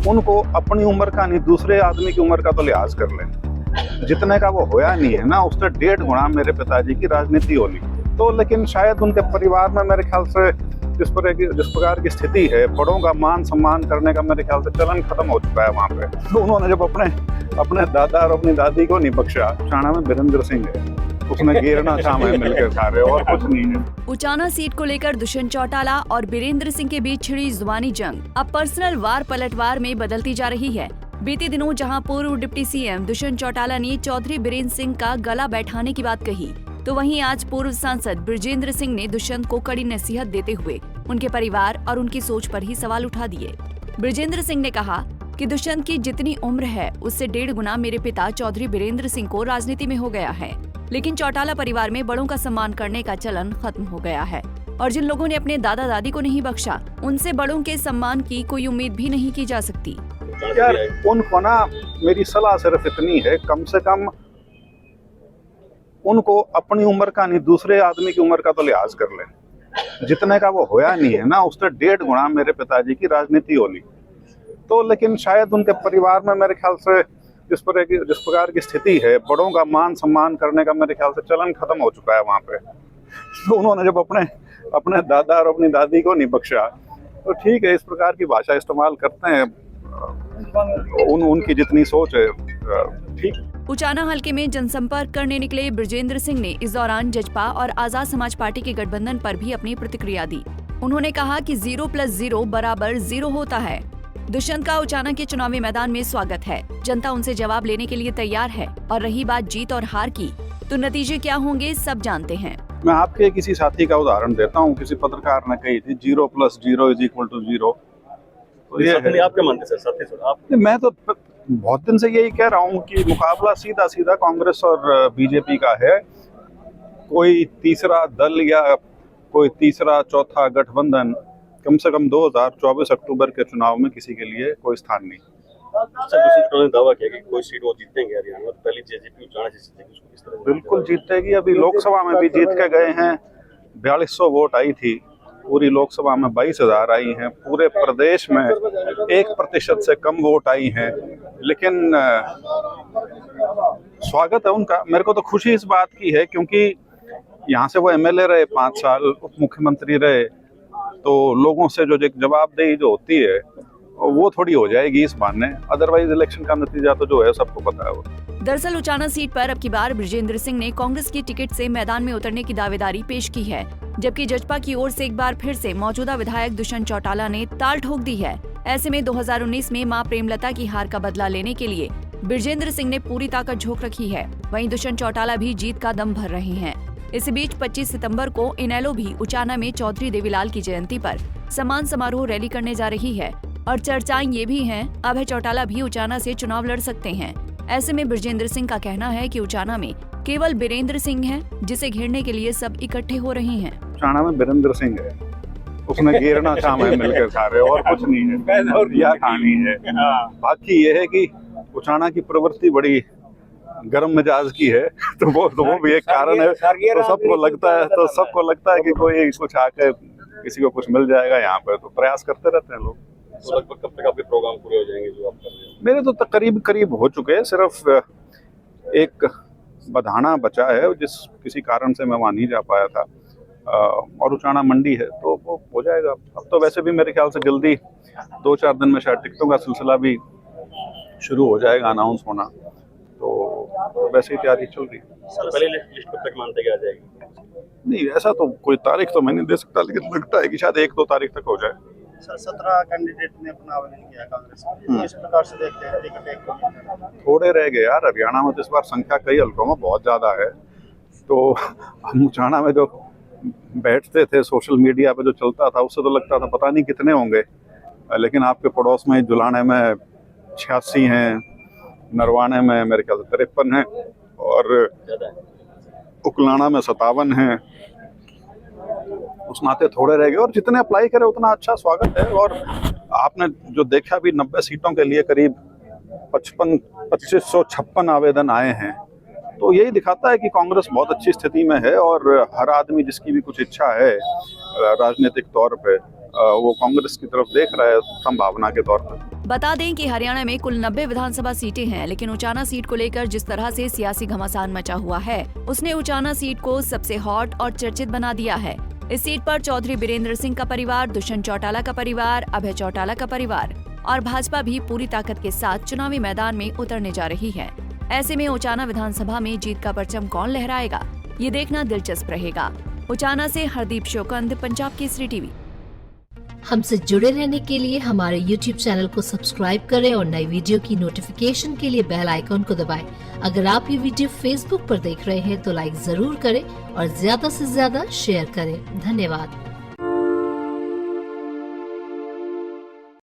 उनको अपनी उम्र का नहीं, दूसरे आदमी की उम्र का तो लिहाज कर लें। जितने का वो होया नहीं है ना, उससे 1.5 गुना मेरे पिताजी की राजनीति होनी। तो लेकिन शायद उनके परिवार में मेरे ख्याल से जिस प्रकार की स्थिति है, बड़ों का मान सम्मान करने का मेरे ख्याल से चलन खत्म हो चुका है वहाँ पे। तो उन्होंने जब अपने दादा और अपनी दादी को नहीं बख्शा। उचाना में बीरेंद्र सिंह है, उसने गिरना शाम है मिलकर खा रहे, और कुछ नहीं है। उचाना सीट को लेकर दुष्यंत चौटाला और बीरेंद्र सिंह के बीच छिड़ी जुबानी जंग अब पर्सनल वार पलटवार में बदलती जा रही है। बीते दिनों जहां पूर्व डिप्टी सीएम दुष्यंत चौटाला ने चौधरी बीरेंद्र सिंह का गला बैठाने की बात कही, तो वहीं आज पूर्व सांसद बृजेंद्र सिंह ने दुष्यंत को कड़ी नसीहत देते हुए उनके परिवार और उनकी सोच पर ही सवाल उठा दिए। बृजेंद्र सिंह ने कहा कि दुष्यंत की जितनी उम्र है उससे 1.5 गुना मेरे पिता चौधरी बीरेंद्र सिंह को राजनीति में हो गया है, लेकिन चौटाला परिवार में बड़ों का सम्मान करने का चलन खत्म हो गया है और जिन लोगों ने अपने दादा दादी को नहीं बख्शा, उनसे बड़ों के सम्मान की कोई उम्मीद भी नहीं की जा सकती। यार उनको ना मेरी सलाह सिर्फ इतनी है, कम से कम उनको अपनी उम्र का नहीं, दूसरे आदमी की उम्र का तो लिहाज कर लें। जितने का वो होया नहीं है ना, उससे 1.5 गुना मेरे पिताजी की राजनीति होनी। तो लेकिन शायद उनके परिवार में मेरे ख्याल से जिस प्रकार की स्थिति है, बड़ों का मान सम्मान करने का मेरे ख्याल से चलन खत्म हो चुका है वहाँ पे। तो उन्होंने जब अपने दादा और अपनी दादी को नहीं बख्शा, तो ठीक है, इस प्रकार की भाषा इस्तेमाल करते हैं, उनकी जितनी सोच है ठीक। उचाना हलके में जनसंपर्क करने निकले बृजेंद्र सिंह ने इस दौरान जजपा और आजाद समाज पार्टी के गठबंधन पर भी अपनी प्रतिक्रिया दी। उन्होंने कहा कि 0 + 0 = 0 होता है। दुष्यंत का उचाना के चुनावी मैदान में स्वागत है, जनता उनसे जवाब लेने के लिए तैयार है और रही बात जीत और हार की, तो नतीजे क्या होंगे सब जानते हैं। मैं आपके किसी साथी का उदाहरण देता हूँ, किसी पत्रकार ने कही थी 0 + 0 = 0। तो ये आप क्या मानते हैं सर? आप मैं तो बहुत दिन से यही कह रहा हूँ कि मुकाबला सीधा कांग्रेस और बीजेपी का है। कोई तीसरा दल या कोई तीसरा चौथा गठबंधन कम से कम 2024 अक्टूबर के चुनाव में किसी के लिए कोई स्थान नहीं। सर ने दावा किया कि कोई सीट वो जीतेंगे हरियाणा में, पहली जेजेपी उचाना से जीतेगी, उसको किस तरह? बिल्कुल जीतेगी। अभी लोकसभा में भी जीत के गए हैं, 4200 वोट आई थी, पूरी लोकसभा में 22,000 आई हैं, पूरे प्रदेश में 1% से कम वोट आई हैं। लेकिन स्वागत है उनका। मेरे को तो खुशी इस बात की है क्योंकि यहाँ से वो एमएलए रहे 5 साल, उप मुख्यमंत्री रहे, तो लोगों से जो जवाबदेही जो होती है वो थोड़ी हो जाएगी इस बहाने। अदरवाइज इलेक्शन का नतीजा तो जो है सबको पता है वो। दरअसल उचाना सीट पर अब की बार बृजेंद्र सिंह ने कांग्रेस की टिकट से मैदान में उतरने की दावेदारी पेश की है, जबकि जजपा की ओर से एक बार फिर से मौजूदा विधायक दुष्यंत चौटाला ने ताल ठोक दी है। ऐसे में 2019 में मां प्रेमलता की हार का बदला लेने के लिए बृजेंद्र सिंह ने पूरी ताकत झोंक रखी है। वहीं दुष्यंत चौटाला भी जीत का दम भर रहे हैं। इसी बीच 25 सितंबर को इनेलो भी उचाना में चौधरी देवीलाल की जयंती पर सम्मान समारोह रैली करने जा रही है और चर्चाएं ये भी हैं अभय चौटाला भी उचाना से चुनाव लड़ सकते हैं। ऐसे में बृजेंद्र सिंह का कहना है कि उचाना में केवल बीरेंद्र सिंह है, जिसे घेरने के लिए सब इकट्ठे हो रहे हैं। उचाना में बीरेंद्र सिंह है, उसने गिरना शाम है मिलकर खा रहे, और कुछ नहीं है, यह कहानी है। बाकी ये है कि उचाना की प्रवृत्ति बड़ी गर्म मिजाज की है, तो वो भी एक कारण है। तो सबको लगता है कि कोई कुछ आके किसी को कुछ मिल जाएगा यहाँ पे, तो प्रयास करते रहते हैं लोग। लगभग कब तक आपके प्रोग्राम पूरे हो जाएंगे जो आप कर रहे हैं? मेरे तो करीब हो चुके हैं, सिर्फ एक बधाना बचा है जिस किसी कारण से मैं वहाँ नहीं जा पाया था, और उचाना मंडी है, तो वो हो जाएगा। अब तो वैसे भी मेरे ख्याल से जल्दी 2-4 दिन में शायद टिकटों का सिलसिला भी शुरू हो जाएगा, अनाउंस होना, तो वैसे ही तैयारी चल रही है। सर पहले लिस्ट कब तक मानते कि आ जाएगी? नहीं, ऐसा तो कोई तारीख तो मैं नहीं दे सकता, लेकिन लगता है कि शायद 1-2 तारीख तक हो जाए। सर 17 कैंडिडेट ने अपना आवेदन किया कांग्रेस में, इस प्रकार से देखते हैं टिकट एक थोड़े रह गए यार। हरियाणा में तो इस बार संख्या कई हल्कों में बहुत ज़्यादा है, तो हम उचाना में जो बैठते थे, सोशल मीडिया पे जो चलता था, उससे तो लगता था पता नहीं कितने होंगे, लेकिन आपके पड़ोस में जुलाने में 86 हैं, नरवाने में मेरे ख्याल से 53 हैं, और उकलाना में 57 हैं। उस नाते थोड़े रह गए, और जितने अप्लाई करे उतना अच्छा स्वागत है। और आपने जो देखा भी 90 सीटों के लिए करीब 2556 आवेदन आए हैं, तो यही दिखाता है कि कांग्रेस बहुत अच्छी स्थिति में है, और हर आदमी जिसकी भी कुछ इच्छा है राजनीतिक तौर पे वो कांग्रेस की तरफ देख रहा है संभावना के तौर पर। बता दें कि हरियाणा में कुल 90 विधानसभा सीटें हैं, लेकिन उचाना सीट को लेकर जिस तरह से सियासी घमासान मचा हुआ है, उसने उचाना सीट को सबसे हॉट और चर्चित बना दिया है। इस सीट पर चौधरी बीरेंद्र सिंह का परिवार, दुष्यंत चौटाला का परिवार, अभय चौटाला का परिवार और भाजपा भी पूरी ताकत के साथ चुनावी मैदान में उतरने जा रही है। ऐसे में उचाना विधानसभा में जीत का परचम कौन लहराएगा, ये देखना दिलचस्प रहेगा। उचाना से हरदीप शोकंद, पंजाब केसरी टीवी। हमसे जुड़े रहने के लिए हमारे YouTube चैनल को सब्सक्राइब करें और नई वीडियो की नोटिफिकेशन के लिए बेल आइकॉन को दबाएं। अगर आप ये वीडियो Facebook पर देख रहे हैं तो लाइक जरूर करें और ज्यादा से ज्यादा शेयर करें। धन्यवाद।